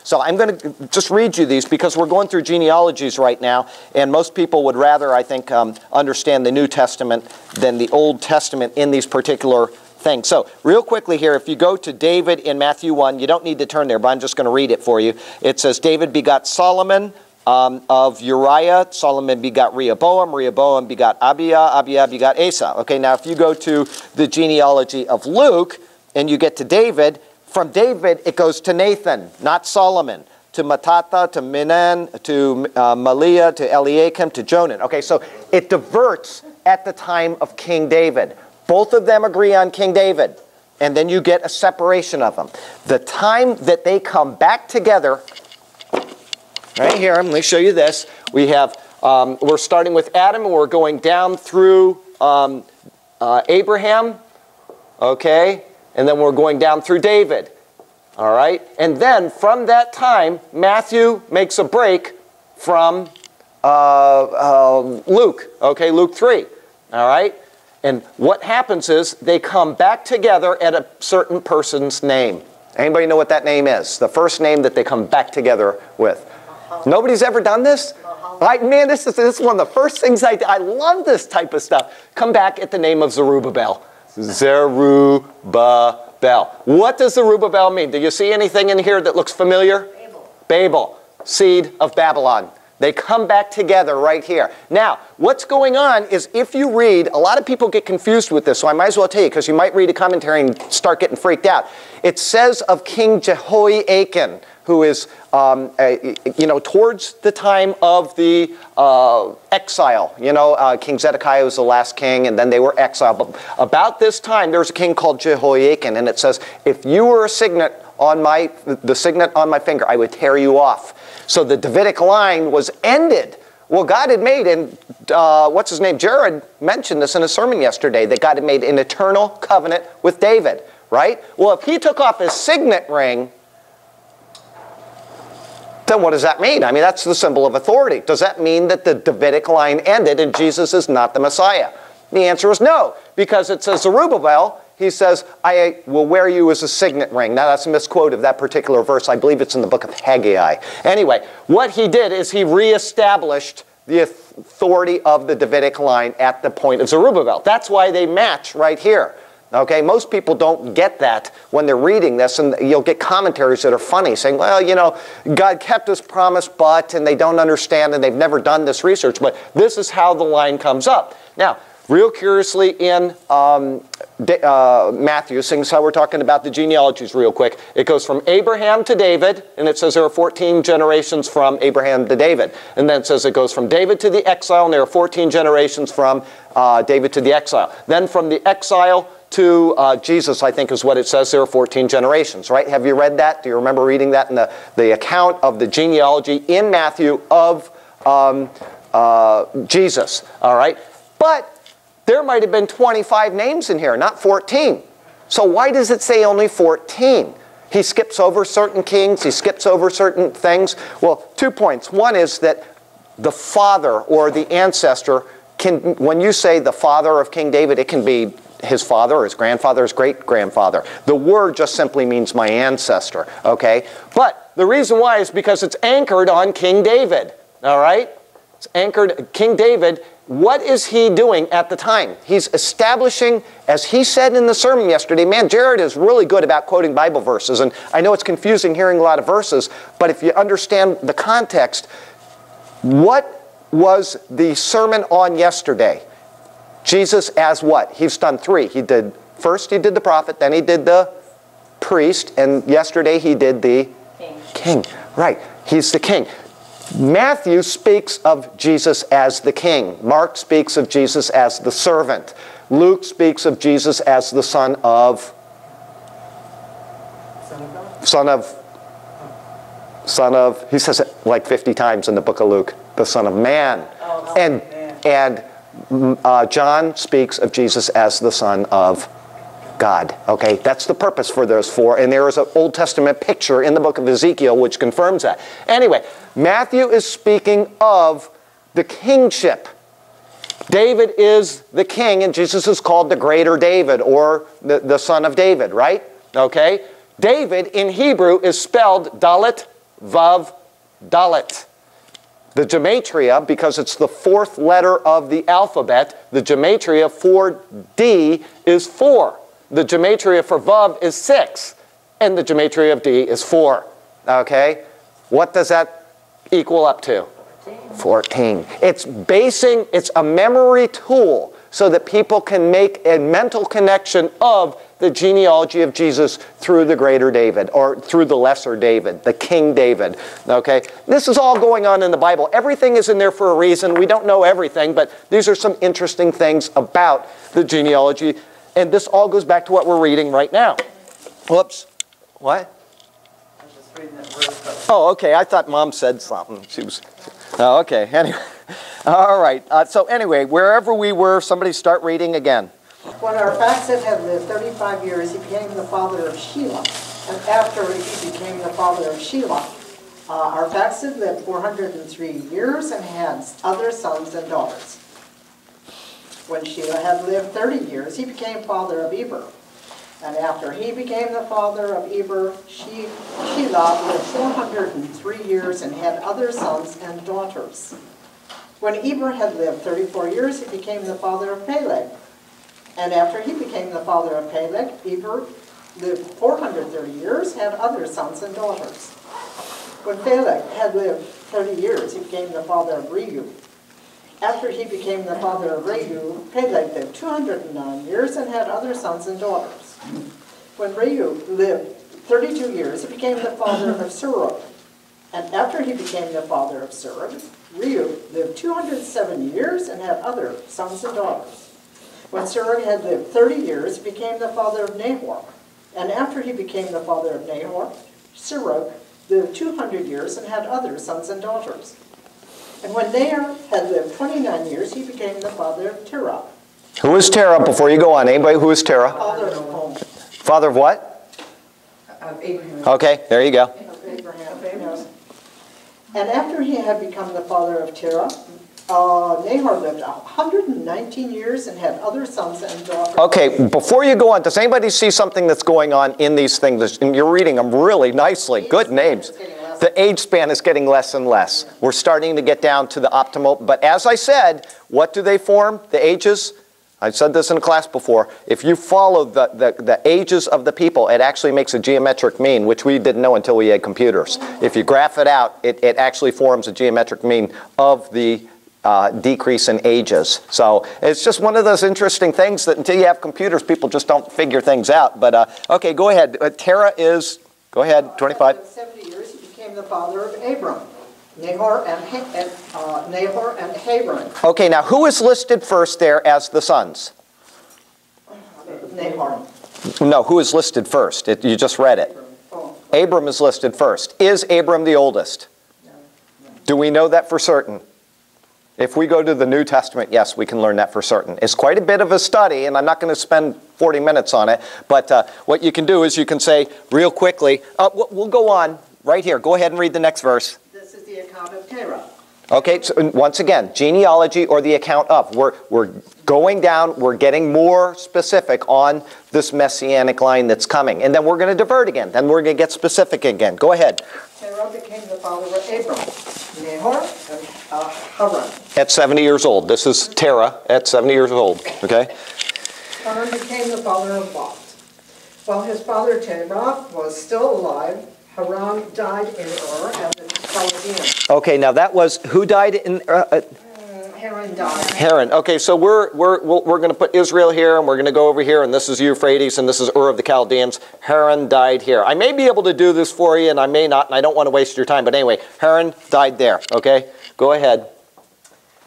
So I'm going to just read you these because we're going through genealogies right now, and most people would rather, I think, understand the New Testament than the Old Testament in these particular things. So real quickly here, if you go to David in Matthew 1, you don't need to turn there, but I'm just going to read it for you. It says, David begot Solomon of Uriah. Solomon begot Rehoboam. Rehoboam begot Abiah. Abiah begot Asa. Okay, now if you go to the genealogy of Luke and you get to David, from David, it goes to Nathan, not Solomon, to Mattatha, to Minan, to Maliah, to Eliakim, to Jonan. Okay, so it diverts at the time of King David. Both of them agree on King David, and then you get a separation of them. The time that they come back together, right here, let me show you this. We have, we're starting with Adam, and we're going down through Abraham, okay? And then we're going down through David, all right? And then from that time, Matthew makes a break from Luke, okay, Luke 3, all right? And what happens is they come back together at a certain person's name. Anybody know what that name is? The first name that they come back together with. Nobody's ever done this? Man, this is one of the first things I love this type of stuff. Come back at the name of Zerubbabel. Zerubbabel. What does Zerubbabel mean? Do you see anything in here that looks familiar? Babel. Babel, seed of Babylon. They come back together right here. Now, what's going on is if you read, a lot of people get confused with this, so I might as well tell you, because you might read a commentary and start getting freaked out. It says of King Jehoiakim, who is, towards the time of the exile. King Zedekiah was the last king, and then they were exiled. But about this time, there was a king called Jehoiakim, and it says, if you were a signet on the signet on my finger, I would tear you off. So the Davidic line was ended. Well, God had made, and what's his name? Jared mentioned this in a sermon yesterday, that God had made an eternal covenant with David, right? Well, if he took off his signet ring, then what does that mean? I mean, that's the symbol of authority. Does that mean that the Davidic line ended and Jesus is not the Messiah? The answer is no, because it says Zerubbabel, he says, I will wear you as a signet ring. Now, that's a misquote of that particular verse. I believe it's in the book of Haggai. Anyway, what he did is he reestablished the authority of the Davidic line at the point of Zerubbabel. That's why they match right here. Okay, most people don't get that when they're reading this, and you'll get commentaries that are funny saying, well, God kept his promise, but, and they don't understand, and they've never done this research, but this is how the line comes up. Now, real curiously in Matthew, since how we're talking about the genealogies real quick, it goes from Abraham to David, and it says there are 14 generations from Abraham to David. And then it says it goes from David to the exile, and there are 14 generations from David to the exile. Then from the exile to Jesus, I think is what it says, there are 14 generations, right? Have you read that? Do you remember reading that in the account of the genealogy in Matthew of Jesus, all right? But there might have been 25 names in here, not 14. So why does it say only 14? He skips over certain kings, he skips over certain things. Well, 2 points. One is that the father or the ancestor can, when you say the father of King David, it can be his father, his grandfather, his great-grandfather. The word just simply means my ancestor, okay? But the reason why is because it's anchored on King David, all right? It's anchored, King David, what is he doing at the time? He's establishing, as he said in the sermon yesterday, man, Jared is really good about quoting Bible verses, and I know it's confusing hearing a lot of verses, but if you understand the context, what was the sermon on yesterday? Jesus as what? He's done 3. First he did the prophet, then he did the priest, and yesterday he did the king. Right, he's the king. Matthew speaks of Jesus as the king. Mark speaks of Jesus as the servant. Luke speaks of Jesus as the son of he says it like 50 times in the book of Luke, the Son of Man. And John speaks of Jesus as the Son of God. Okay, that's the purpose for those 4. And there is an Old Testament picture in the book of Ezekiel which confirms that. Anyway, Matthew is speaking of the kingship. David is the king, and Jesus is called the greater David, or the son of David, right? Okay? David in Hebrew is spelled Dalet Vav, Dalet. The gematria, because it's the fourth letter of the alphabet, the gematria for D is 4. The gematria for Vav is 6. And the gematria of D is 4. Okay? What does that equal up to? 14. It's a memory tool so that people can make a mental connection of the genealogy of Jesus through the greater David, or through the lesser David, the King David. Okay? This is all going on in the Bible. Everything is in there for a reason. We don't know everything, but these are some interesting things about the genealogy. And this all goes back to what we're reading right now. Whoops. What? I was just reading that verse. Oh, okay. I thought Mom said something. She was... Oh, okay. Anyway. All right. So anyway, wherever we were, somebody start reading again. When Arphaxad had lived 35 years, he became the father of Shelah. And after he became the father of Shelah, Arphaxad lived 403 years and had other sons and daughters. When Shelah had lived 30 years, he became father of Eber. And after he became the father of Eber, Shelah lived 403 years and had other sons and daughters. When Eber had lived 34 years, he became the father of Peleg. And after he became the father of Peleg, Eber lived 430 years, had other sons and daughters. When Peleg had lived 30 years, he became the father of Reu. After he became the father of Reu, Peleg lived 209 years and had other sons and daughters. When Reu lived 32 years, he became the father of Serug. And after he became the father of Serug, Reu lived 207 years and had other sons and daughters. When Serug had lived 30 years, he became the father of Nahor. And after he became the father of Nahor, Serug lived 200 years and had other sons and daughters. And when Nahor had lived 29 years, he became the father of Terah. Who is Terah? Before you go on, anybody who is Terah? Father of whom? Father of what? Of Abraham. Okay, there you go. Of Abraham, yes. And after he had become the father of Terah, Nahor lived 119 years and had other sons and daughters. Okay, before you go on, does anybody see something that's going on in these things? And you're reading them really nicely. Good names. The age span is getting less and less. We're starting to get down to the optimal. But as I said, what do they form? The ages? I said this in class before. If you follow the ages of the people, it actually makes a geometric mean, which we didn't know until we had computers. If you graph it out, it actually forms a geometric mean of the decrease in ages. So it's just one of those interesting things that until you have computers, people just don't figure things out. But okay, go ahead. Terah is, go ahead, 25. After 70 years, he became the father of Abram, Nahor and Haran. Okay, now who is listed first there as the sons? Nahor. No, who is listed first? You just read it. Oh. Abram is listed first. Is Abram the oldest? No. Do we know that for certain? If we go to the New Testament, yes, we can learn that for certain. It's quite a bit of a study, and I'm not going to spend 40 minutes on it, but what you can do is you can say real quickly, we'll go on right here. Go ahead and read the next verse. This is the account of Terah. Okay, so once again, genealogy or the account of. We're going down, we're getting more specific on this messianic line that's coming. And then we're going to divert again. Then we're going to get specific again. Go ahead. Terah became the father of Abram, Nahor, and Haran. At 70 years old. This is Terah at 70 years old. Okay? Haran became the father of Lot. While his father Terah was still alive, Haran died in Ur of the Chaldeans. Okay, now that was, who died in... Haran died. Haran. Okay, so we're going to put Israel here, and we're going to go over here, and this is Euphrates, and this is Ur of the Chaldeans. Haran died here. I may be able to do this for you, and I may not, and I don't want to waste your time. But anyway, Haran died there. Okay, go ahead.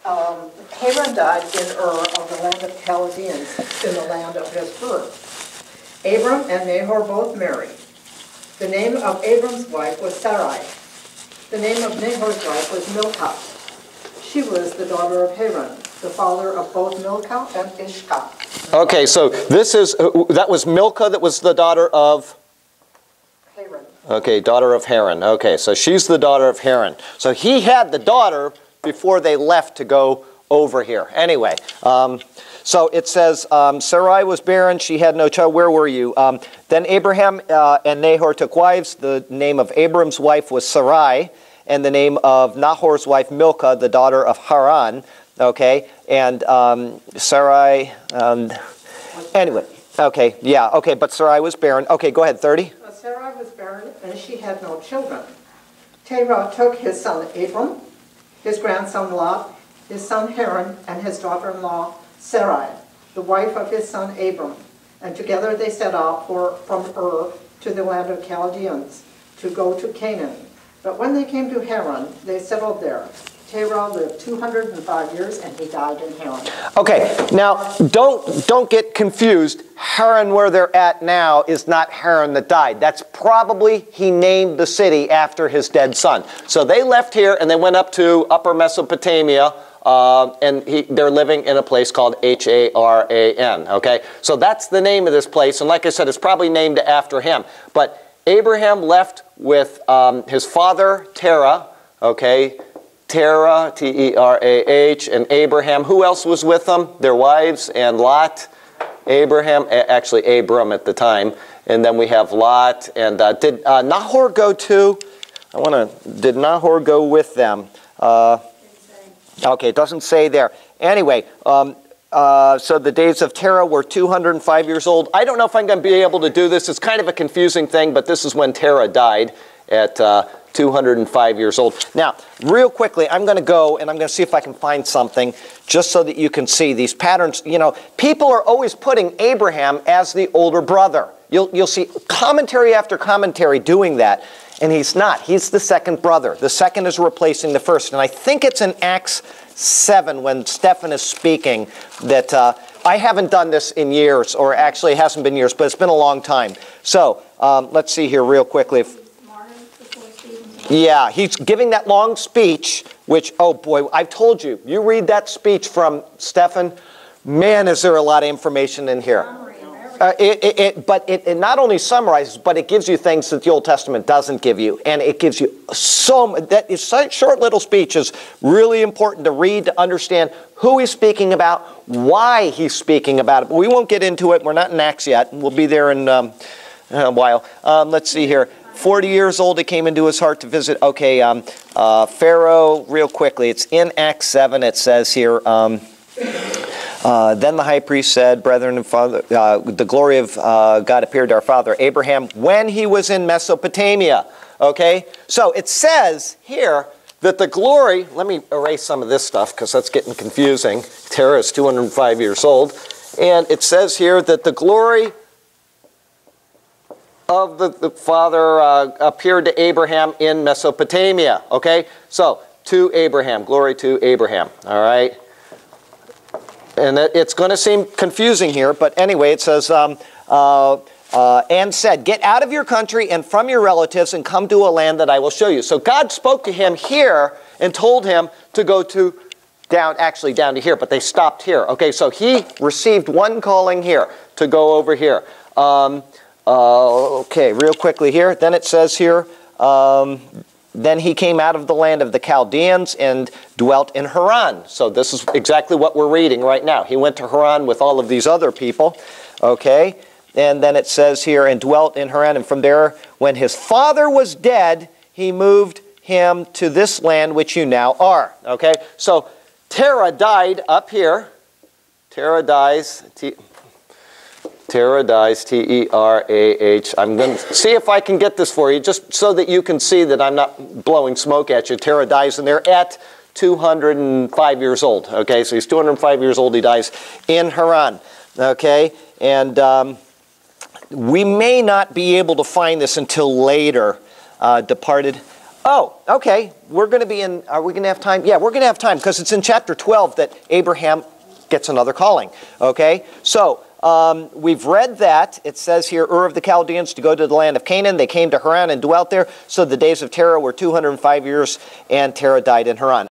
Haran died in Ur of the land of Chaldeans, in the land of his birth. Abram and Nahor both married. The name of Abram's wife was Sarai. The name of Nahor's wife was Milcah. She was the daughter of Haran, the father of both Milcah and Ishkah. Okay, so this is, that was Milcah that was the daughter of? Haran. Okay, daughter of Haran. Okay, so she's the daughter of Haran. So he had the daughter before they left to go over here. Anyway, So it says, Sarai was barren, she had no child. Where were you? Then Abraham and Nahor took wives. The name of Abram's wife was Sarai, and the name of Nahor's wife Milcah, the daughter of Haran. Okay, and Sarai, anyway, okay, yeah, okay, but Sarai was barren. Okay, go ahead, 30. Sarai was barren, and she had no children. Terah took his son Abram, his grandson Lot, his son Haran, and his daughter-in-law Sarai, the wife of his son Abram. And together they set out from Ur to the land of Chaldeans to go to Canaan. But when they came to Haran, they settled there. Terah lived 205 years, and he died in Haran. Okay, now don't get confused. Haran, where they're at now, is not Haran that died. That's probably he named the city after his dead son. So they left here and they went up to Upper Mesopotamia, and they're living in a place called Haran. Okay, so that's the name of this place, and like I said, it's probably named after him. But Abraham left with his father Terah. Okay. Terah, T-E-R-A-H, and Abraham. Who else was with them? Their wives and Lot. Abraham, actually Abram at the time. And then we have Lot. And did Nahor go too? Did Nahor go with them? Okay, it doesn't say there. Anyway, so the days of Terah were 205 years old. I don't know if I'm going to be able to do this. It's kind of a confusing thing, but this is when Terah died at 205 years old. Now, real quickly, I'm going to go and I'm going to see if I can find something just so that you can see these patterns. You know, people are always putting Abraham as the older brother. You'll see commentary after commentary doing that, and he's not. He's the second brother. The second is replacing the first. And I think it's in Acts 7 when Stephen is speaking that I haven't done this in years, or actually it hasn't been years, but it's been a long time. So let's see here real quickly. Yeah, he's giving that long speech, which, oh boy, I've told you, you read that speech from Stephen, man, is there a lot of information in here. But it not only summarizes, but it gives you things that the Old Testament doesn't give you. And it gives you that short little speech is really important to read, to understand who he's speaking about, why he's speaking about it. But we won't get into it. We're not in Acts yet. We'll be there in a while. Let's see here. 40 years old, it came into his heart to visit. Okay, Pharaoh, real quickly. It's in Acts 7. It says here, then the high priest said, brethren and father, the glory of God appeared to our father Abraham when he was in Mesopotamia. Okay, so it says here that the glory, let me erase some of this stuff because that's getting confusing. Terah is 205 years old. And it says here that the glory of the father appeared to Abraham in Mesopotamia. Okay, so to Abraham, glory to Abraham. All right, and it's going to seem confusing here, but anyway, it says, and said, get out of your country and from your relatives and come to a land that I will show you. So God spoke to him here and told him to go down to here, but they stopped here. Okay, so he received one calling here to go over here. Okay, real quickly here. Then it says here, then he came out of the land of the Chaldeans and dwelt in Haran. So this is exactly what we're reading right now. He went to Haran with all of these other people. Okay, and then it says here, and dwelt in Haran. And from there, when his father was dead, he moved him to this land which you now are. Okay, so Terah died up here. Terah dies, T-E-R-A-H. I'm going to see if I can get this for you, just so that you can see that I'm not blowing smoke at you. Terah dies, and they're at 205 years old. Okay, so he's 205 years old. He dies in Haran. Okay, and we may not be able to find this until later. Departed. Oh, okay. We're going to be in. Are we going to have time? Yeah, we're going to have time because it's in chapter 12 that Abraham gets another calling. Okay, so. We've read that. It says here, Ur of the Chaldeans to go to the land of Canaan. They came to Haran and dwelt there. So the days of Terah were 205 years, and Terah died in Haran.